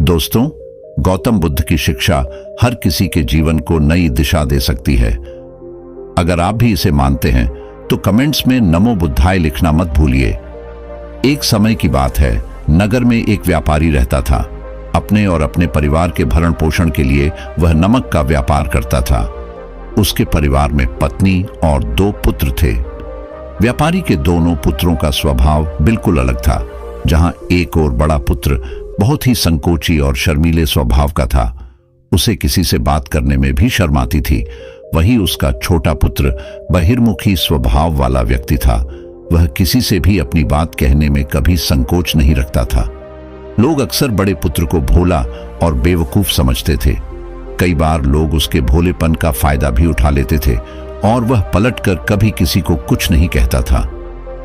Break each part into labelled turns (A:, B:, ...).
A: दोस्तों, गौतम बुद्ध की शिक्षा हर किसी के जीवन को नई दिशा दे सकती है। अगर आप भी इसे मानते हैं तो कमेंट्स में नमो बुद्धाय लिखना मत भूलिए। एक समय की बात है, नगर में एक व्यापारी रहता था। अपने और अपने परिवार के भरण पोषण के लिए वह नमक का व्यापार करता था। उसके परिवार में पत्नी और 2 पुत्र थे। व्यापारी के दोनों पुत्रों का स्वभाव बिल्कुल अलग था। जहां एक और बड़ा पुत्र बहुत ही संकोची और शर्मीले स्वभाव का था, उसे किसी से बात करने में भी शर्म आती थी। वहीं उसका छोटा पुत्र बहिर्मुखी स्वभाव वाला व्यक्ति था। वह किसी से भी अपनी बात कहने में कभी संकोच नहीं रखता था। लोग अक्सर बड़े पुत्र को भोला और बेवकूफ समझते थे। कई बार लोग उसके भोलेपन का फायदा भी उठा लेते थे और वह पलटकर कभी किसी को कुछ नहीं कहता था।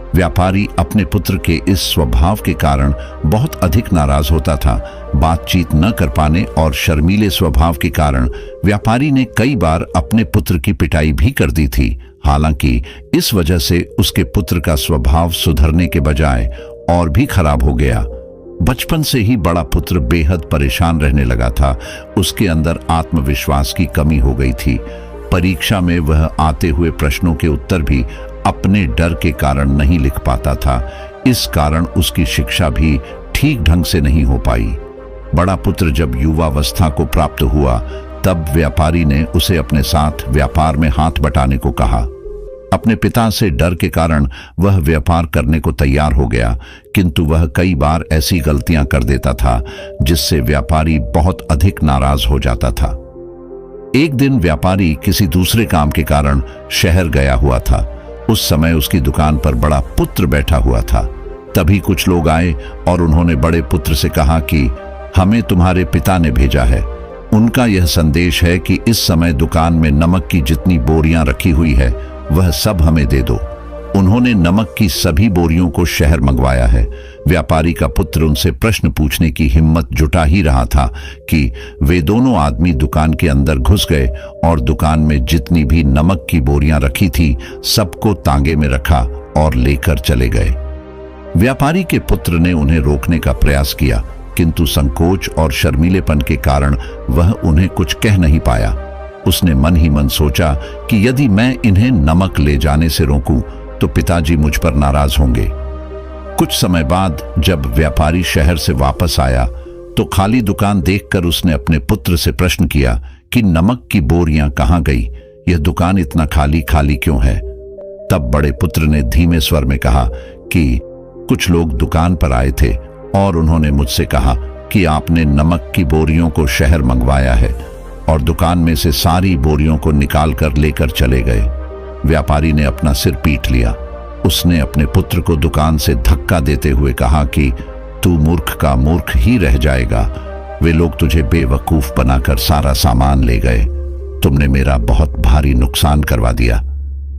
A: व्यापारी अपने पुत्र के इस स्वभाव के कारण बहुत अधिक नाराज होता था। बातचीत न कर पाने और शर्मीले स्वभाव के कारण व्यापारी ने कई बार अपने पुत्र की पिटाई भी कर दी थी। हालांकि इस वजह से उसके पुत्र का स्वभाव सुधरने के बजाय और भी खराब हो गया। बचपन से ही बड़ा पुत्र बेहद परेशान रहने लगा था। उसके अंदर आत्मविश्वास की कमी हो गई थी। परीक्षा में वह आते हुए प्रश्नों के उत्तर भी अपने डर के कारण नहीं लिख पाता था। इस कारण उसकी शिक्षा भी ठीक ढंग से नहीं हो पाई। बड़ा पुत्र जब युवावस्था को प्राप्त हुआ, तब व्यापारी ने उसे अपने साथ व्यापार में हाथ बटाने को कहा। अपने पिता से डर के कारण वह व्यापार करने को तैयार हो गया, किंतु वह कई बार ऐसी गलतियां कर देता था जिससे व्यापारी बहुत अधिक नाराज हो जाता था। एक दिन व्यापारी किसी दूसरे काम के कारण शहर गया हुआ था। उस समय उसकी दुकान पर बड़ा पुत्र बैठा हुआ था। तभी कुछ लोग आए और उन्होंने बड़े पुत्र से कहा कि हमें तुम्हारे पिता ने भेजा है। उनका यह संदेश है कि इस समय दुकान में नमक की जितनी बोरियां रखी हुई है वह सब हमें दे दो। उन्होंने नमक की सभी बोरियों को शहर मंगवाया है। व्यापारी का पुत्र उनसे प्रश्न पूछने की हिम्मत जुटा ही रहा था कि वे दोनों आदमी दुकान के अंदर घुस गए और दुकान में जितनी भी नमक की बोरियां रखी थी सबको तांगे में रखा और लेकर चले गए। व्यापारी के पुत्र ने उन्हें रोकने का प्रयास किया, किंतु संकोच और शर्मीलेपन के कारण वह उन्हें कुछ कह नहीं पाया। उसने मन ही मन सोचा कि यदि मैं इन्हें नमक ले जाने से रोकूं तो पिताजी मुझ पर नाराज होंगे। कुछ समय बाद जब व्यापारी शहर से वापस आया तो खाली दुकान देखकर उसने अपने पुत्र से प्रश्न किया कि नमक की बोरियां कहां गई? यह दुकान इतना खाली खाली क्यों है? तब बड़े पुत्र ने धीमे स्वर में कहा कि कुछ लोग दुकान पर आए थे और उन्होंने मुझसे कहा कि आपने नमक की बोरियों को शहर मंगवाया है, और दुकान में से सारी बोरियों को निकाल कर लेकर चले गए। व्यापारी ने अपना सिर पीट लिया। उसने अपने पुत्र को दुकान से धक्का देते हुए कहा कि तू मूर्ख का मूर्ख ही रह जाएगा। वे लोग तुझे बेवकूफ बनाकर सारा सामान ले गए। तुमने मेरा बहुत भारी नुकसान करवा दिया।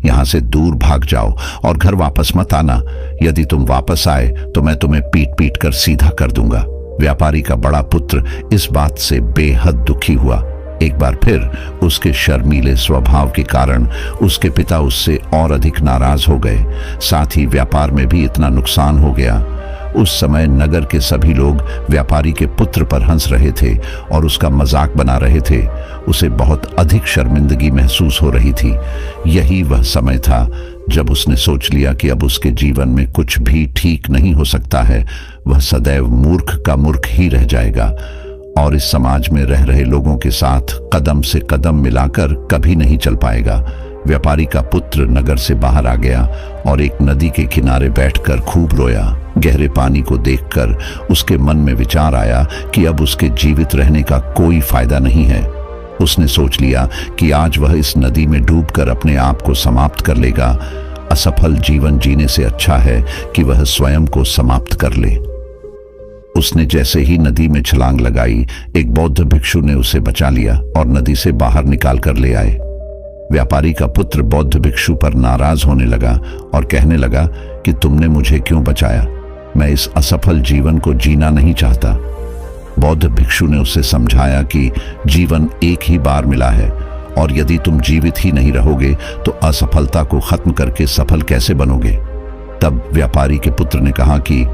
A: यहां से दूर भाग जाओ और घर वापस मत आना। यदि तुम वापस आए तो मैं तुम्हें पीट पीट कर सीधा कर दूंगा। व्यापारी का बड़ा पुत्र इस बात से बेहद दुखी हुआ। एक बार फिर उसके शर्मीले स्वभाव के कारण उसके पिता उससे और अधिक नाराज हो गए। साथ ही व्यापार में भी इतना नुकसान हो गया। उस समय नगर के सभी लोग व्यापारी के पुत्र पर हंस रहे थे और उसका मजाक बना रहे थे। उसे बहुत अधिक शर्मिंदगी महसूस हो रही थी। यही वह समय था जब उसने सोच लिया कि अब उसके जीवन में कुछ भी ठीक नहीं हो सकता है। वह सदैव मूर्ख का मूर्ख ही रह जाएगा और इस समाज में रह रहे लोगों के साथ कदम से कदम मिलाकर कभी नहीं चल पाएगा। व्यापारी का पुत्र नगर से बाहर आ गया और एक नदी के किनारे बैठकर खूब रोया। गहरे पानी को देखकर उसके मन में विचार आया कि अब उसके जीवित रहने का कोई फायदा नहीं है। उसने सोच लिया कि आज वह इस नदी में डूबकर अपने आप को समाप्त कर लेगा। असफल जीवन जीने से अच्छा है कि वह स्वयं को समाप्त कर ले। उसने जैसे ही नदी में छलांग लगाई, एक बौद्ध भिक्षु ने उसे बचा लिया और नदी से बाहर निकाल कर ले आए। व्यापारी का पुत्र बौद्ध भिक्षु पर नाराज होने लगा और कहने लगा कि तुमने मुझे क्यों बचाया? मैं इस असफल जीवन को जीना नहीं चाहता। बौद्ध भिक्षु ने उसे समझाया कि जीवन एक ही बार मिला है और यदि तुम जीवित ही नहीं रहोगे तो असफलता को खत्म करके सफल कैसे बनोगे? तब व्यापारी के पुत्र ने कहा कि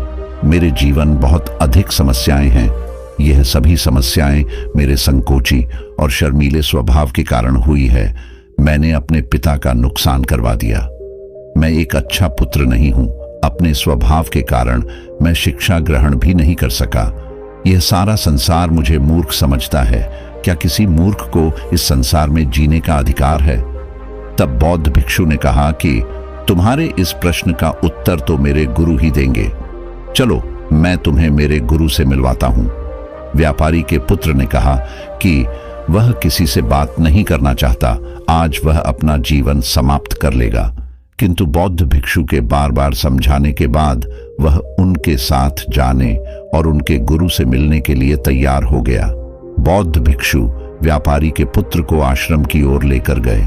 A: मेरे जीवन बहुत अधिक समस्याएं हैं। यह सभी समस्याएं मेरे संकोची और शर्मीले स्वभाव के कारण हुई है। मैंने अपने पिता का नुकसान करवा दिया। मैं एक अच्छा पुत्र नहीं हूं। अपने स्वभाव के कारण मैं शिक्षा ग्रहण भी नहीं कर सका। यह सारा संसार मुझे मूर्ख समझता है। क्या किसी मूर्ख को इस संसार में जीने का अधिकार है? तब बौद्ध भिक्षु ने कहा कि तुम्हारे इस प्रश्न का उत्तर तो मेरे गुरु ही देंगे। चलो, मैं तुम्हें मेरे गुरु से मिलवाता हूं। व्यापारी के पुत्र ने कहा कि वह किसी से बात नहीं करना चाहता। आज वह अपना जीवन समाप्त कर लेगा। किंतु बौद्ध भिक्षु के बार बार समझाने के बाद वह उनके साथ जाने और उनके गुरु से मिलने के लिए तैयार हो गया। बौद्ध भिक्षु व्यापारी के पुत्र को आश्रम की ओर लेकर गए।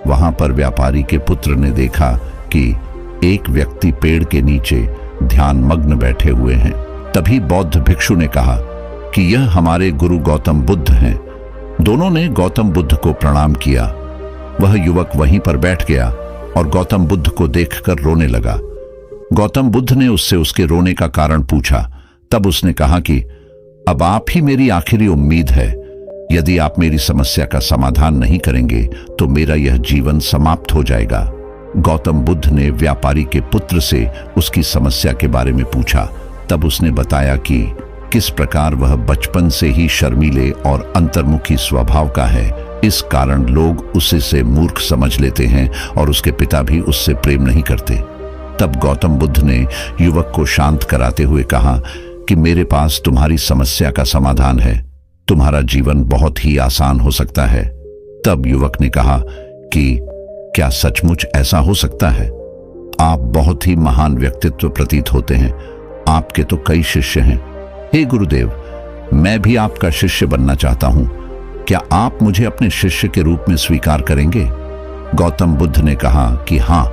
A: वहां पर व्यापारी के पुत्र ने देखा कि एक व्यक्ति पेड़ के नीचे ध्यान मग्न बैठे हुए हैं। तभी बौद्ध भिक्षु ने कहा कि यह हमारे गुरु गौतम बुद्ध हैं। दोनों ने गौतम बुद्ध को प्रणाम किया। वह युवक वहीं पर बैठ गया और गौतम बुद्ध को देखकर रोने लगा। गौतम बुद्ध ने उससे उसके रोने का कारण पूछा। तब उसने कहा कि अब आप ही मेरी आखिरी उम्मीद है। यदि आप मेरी समस्या का समाधान नहीं करेंगे तो मेरा यह जीवन समाप्त हो जाएगा। गौतम बुद्ध ने व्यापारी के पुत्र से उसकी समस्या के बारे में पूछा। तब उसने बताया कि किस प्रकार वह बचपन से ही शर्मीले और अंतर्मुखी स्वभाव का है। इस कारण लोग उसे मूर्ख समझ लेते हैं और उसके पिता भी उससे प्रेम नहीं करते। तब गौतम बुद्ध ने युवक को शांत कराते हुए कहा कि मेरे पास तुम्हारी समस्या का समाधान है। तुम्हारा जीवन बहुत ही आसान हो सकता है। तब युवक ने कहा कि क्या सचमुच ऐसा हो सकता है? आप बहुत ही महान व्यक्तित्व प्रतीत होते हैं। आपके तो कई शिष्य हैं। हे गुरुदेव, मैं भी आपका शिष्य बनना चाहता हूं। क्या आप मुझे अपने शिष्य के रूप में स्वीकार करेंगे? गौतम बुद्ध ने कहा कि हाँ,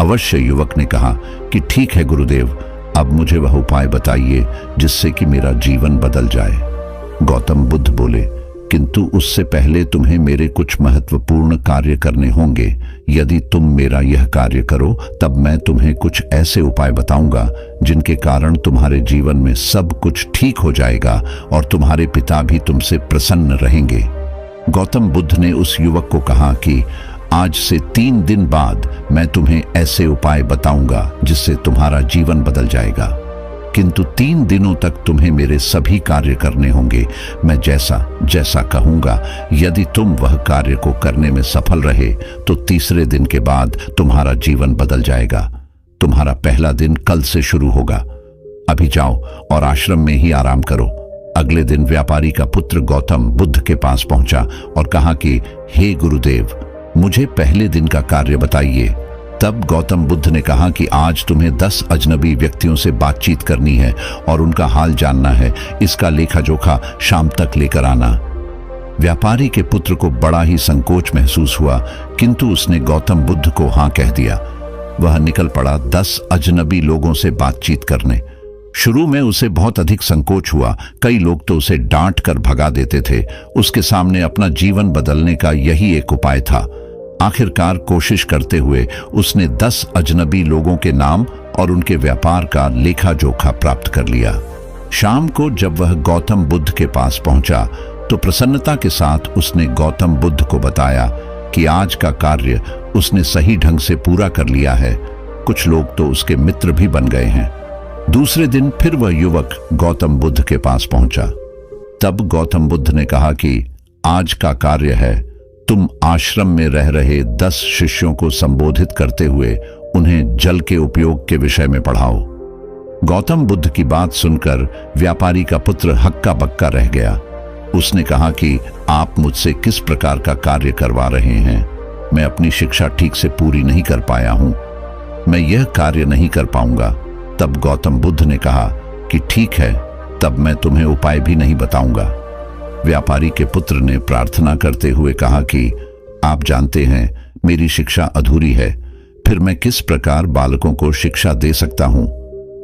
A: अवश्य। युवक ने कहा कि ठीक है गुरुदेव, अब मुझे वह उपाय बताइए जिससे कि मेरा जीवन बदल जाए। गौतम बुद्ध बोले, किंतु उससे पहले तुम्हें मेरे कुछ महत्वपूर्ण कार्य करने होंगे। यदि तुम मेरा यह कार्य करो तब मैं तुम्हें कुछ ऐसे उपाय बताऊंगा जिनके कारण तुम्हारे जीवन में सब कुछ ठीक हो जाएगा और तुम्हारे पिता भी तुमसे प्रसन्न रहेंगे। गौतम बुद्ध ने उस युवक को कहा कि आज से 3 दिन बाद मैं तुम्हें ऐसे उपाय बताऊंगा जिससे तुम्हारा जीवन बदल जाएगा। किंतु 3 दिनों तक तुम्हें मेरे सभी कार्य करने होंगे। मैं जैसा जैसा कहूंगा, यदि तुम वह कार्य को करने में सफल रहे तो तीसरे दिन के बाद तुम्हारा जीवन बदल जाएगा। तुम्हारा पहला दिन कल से शुरू होगा। अभी जाओ और आश्रम में ही आराम करो। अगले दिन व्यापारी का पुत्र गौतम बुद्ध के पास पहुंचा और कहा कि हे गुरुदेव, मुझे पहले दिन का कार्य बताइए। तब गौतम बुद्ध ने कहा कि आज तुम्हें 10 अजनबी व्यक्तियों से बातचीत करनी है और उनका हाल जानना है। इसका लेखा जोखा शाम तक लेकर आना। व्यापारी के पुत्र को बड़ा ही संकोच महसूस हुआ, किंतु उसने गौतम बुद्ध को हाँ कह दिया। वह निकल पड़ा 10 अजनबी लोगों से बातचीत करने। शुरू में उसे बहुत अधिक संकोच हुआ। कई लोग तो उसे डांट कर भगा देते थे। उसके सामने अपना जीवन बदलने का यही एक उपाय था। आखिरकार कोशिश करते हुए उसने 10 अजनबी लोगों के नाम और उनके व्यापार का लेखा जोखा प्राप्त कर लिया। शाम को जब वह गौतम बुद्ध के पास पहुंचा तो प्रसन्नता के साथ उसने गौतम बुद्ध को बताया कि आज का कार्य उसने सही ढंग से पूरा कर लिया है। कुछ लोग तो उसके मित्र भी बन गए हैं। दूसरे दिन फिर वह युवक गौतम बुद्ध के पास पहुंचा। तब गौतम बुद्ध ने कहा कि आज का कार्य है, तुम आश्रम में रह रहे 10 शिष्यों को संबोधित करते हुए उन्हें जल के उपयोग के विषय में पढ़ाओ। गौतम बुद्ध की बात सुनकर व्यापारी का पुत्र हक्का बक्का रह गया। उसने कहा कि आप मुझसे किस प्रकार का कार्य करवा रहे हैं? मैं अपनी शिक्षा ठीक से पूरी नहीं कर पाया हूं। मैं यह कार्य नहीं कर पाऊंगा। तब गौतम बुद्ध ने कहा कि ठीक है, तब मैं तुम्हें उपाय भी नहीं बताऊंगा। व्यापारी के पुत्र ने प्रार्थना करते हुए कहा कि आप जानते हैं मेरी शिक्षा अधूरी है, फिर मैं किस प्रकार बालकों को शिक्षा दे सकता हूं?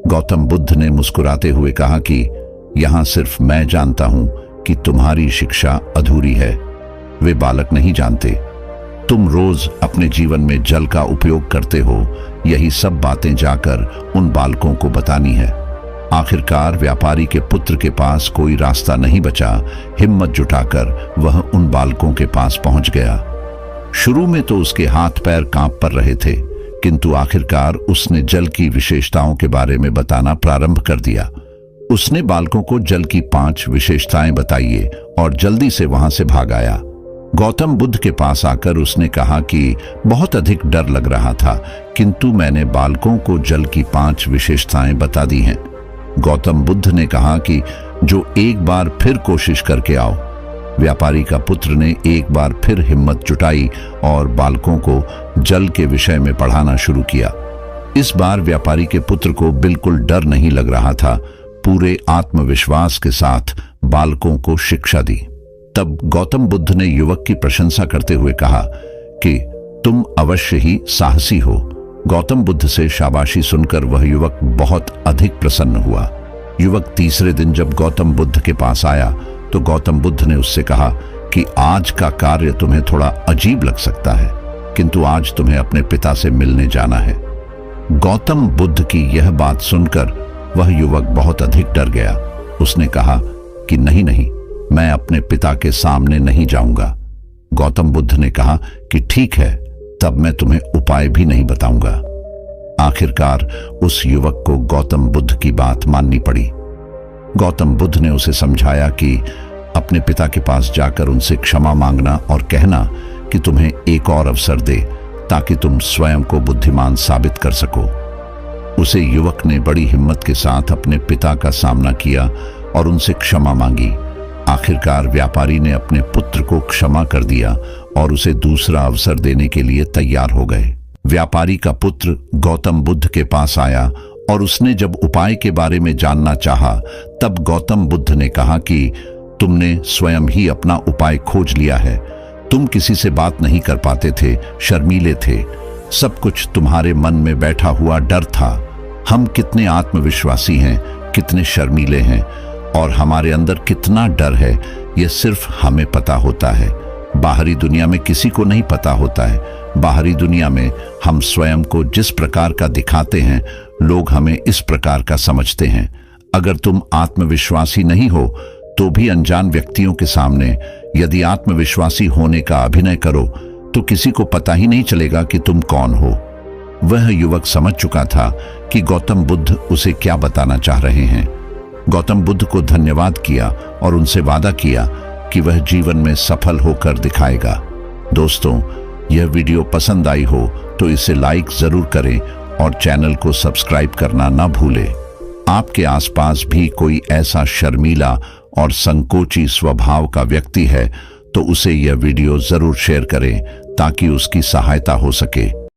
A: गौतम बुद्ध ने मुस्कुराते हुए कहा कि यहां सिर्फ मैं जानता हूं कि तुम्हारी शिक्षा अधूरी है, वे बालक नहीं जानते। तुम रोज अपने जीवन में जल का उपयोग करते हो, यही सब बातें जाकर उन बालकों को बतानी है। आखिरकार व्यापारी के पुत्र के पास कोई रास्ता नहीं बचा। हिम्मत जुटाकर वह उन बालकों के पास पहुंच गया। शुरू में तो उसके हाथ पैर कांप पर रहे थे, किंतु आखिरकार उसने जल की विशेषताओं के बारे में बताना प्रारंभ कर दिया। उसने बालकों को जल की 5 विशेषताएं बताई और जल्दी से वहां से भाग आया। गौतम बुद्ध के पास आकर उसने कहा कि बहुत अधिक डर लग रहा था, किंतु मैंने बालकों को जल की 5 विशेषताएं बता दी हैं। गौतम बुद्ध ने कहा कि जो एक बार फिर कोशिश करके आओ। व्यापारी का पुत्र ने एक बार फिर हिम्मत जुटाई और बालकों को जल के विषय में पढ़ाना शुरू किया। इस बार व्यापारी के पुत्र को बिल्कुल डर नहीं लग रहा था। पूरे आत्मविश्वास के साथ बालकों को शिक्षा दी। तब गौतम बुद्ध ने युवक की प्रशंसा करते हुए कहा कि तुम अवश्य ही साहसी हो। गौतम बुद्ध से शाबाशी सुनकर वह युवक बहुत अधिक प्रसन्न हुआ। युवक तीसरे दिन जब गौतम बुद्ध के पास आया तो गौतम बुद्ध ने उससे कहा कि आज का कार्य तुम्हें थोड़ा अजीब लग सकता है, किंतु आज तुम्हें अपने पिता से मिलने जाना है। गौतम बुद्ध की यह बात सुनकर वह युवक बहुत अधिक डर गया। उसने कहा कि नहीं नहीं, मैं अपने पिता के सामने नहीं जाऊंगा। गौतम बुद्ध ने कहा कि ठीक है, तब मैं तुम्हें उपाय भी नहीं बताऊंगा। आखिरकार उस युवक को गौतम बुद्ध की बात माननी पड़ी। गौतम बुद्ध ने उसे समझाया कि अपने पिता के पास जाकर उनसे क्षमा मांगना और कहना कि तुम्हें एक और अवसर दे, ताकि तुम स्वयं को बुद्धिमान साबित कर सको। उसे युवक ने बड़ी हिम्मत के साथ अपने पिता का सामना किया और उनसे क्षमा मांगी। आखिरकार व्यापारी ने अपने पुत्र को क्षमा कर दिया और उसे दूसरा अवसर देने के लिए तैयार हो गए। व्यापारी का पुत्र गौतम बुद्ध के पास आया और उसने जब उपाय के बारे में जानना चाहा, तब गौतम बुद्ध ने कहा कि तुमने स्वयं ही अपना उपाय खोज लिया है। तुम किसी से बात नहीं कर पाते थे, शर्मीले थे। सब कुछ तुम्हारे मन में बैठा हुआ डर था। हम कितने आत्मविश्वासी हैं, कितने शर्मीले हैं और हमारे अंदर कितना डर है, यह सिर्फ हमें पता होता है। बाहरी दुनिया में किसी को नहीं पता होता है। बाहरी दुनिया में हम स्वयं को जिस प्रकार का दिखाते हैं, लोग हमें इस प्रकार का समझते हैं। अगर तुम आत्मविश्वासी नहीं हो तो भी अनजान व्यक्तियों के सामने यदि आत्मविश्वासी होने का अभिनय करो तो किसी को पता ही नहीं चलेगा कि तुम कौन हो। वह युवक समझ चुका था कि गौतम बुद्ध उसे क्या बताना चाह रहे हैं। गौतम बुद्ध को धन्यवाद किया और उनसे वादा किया कि वह जीवन में सफल होकर दिखाएगा। दोस्तों, यह वीडियो पसंद आई हो तो इसे लाइक जरूर करें और चैनल को सब्सक्राइब करना ना भूलें। आपके आसपास भी कोई ऐसा शर्मीला और संकोची स्वभाव का व्यक्ति है तो उसे यह वीडियो जरूर शेयर करें ताकि उसकी सहायता हो सके।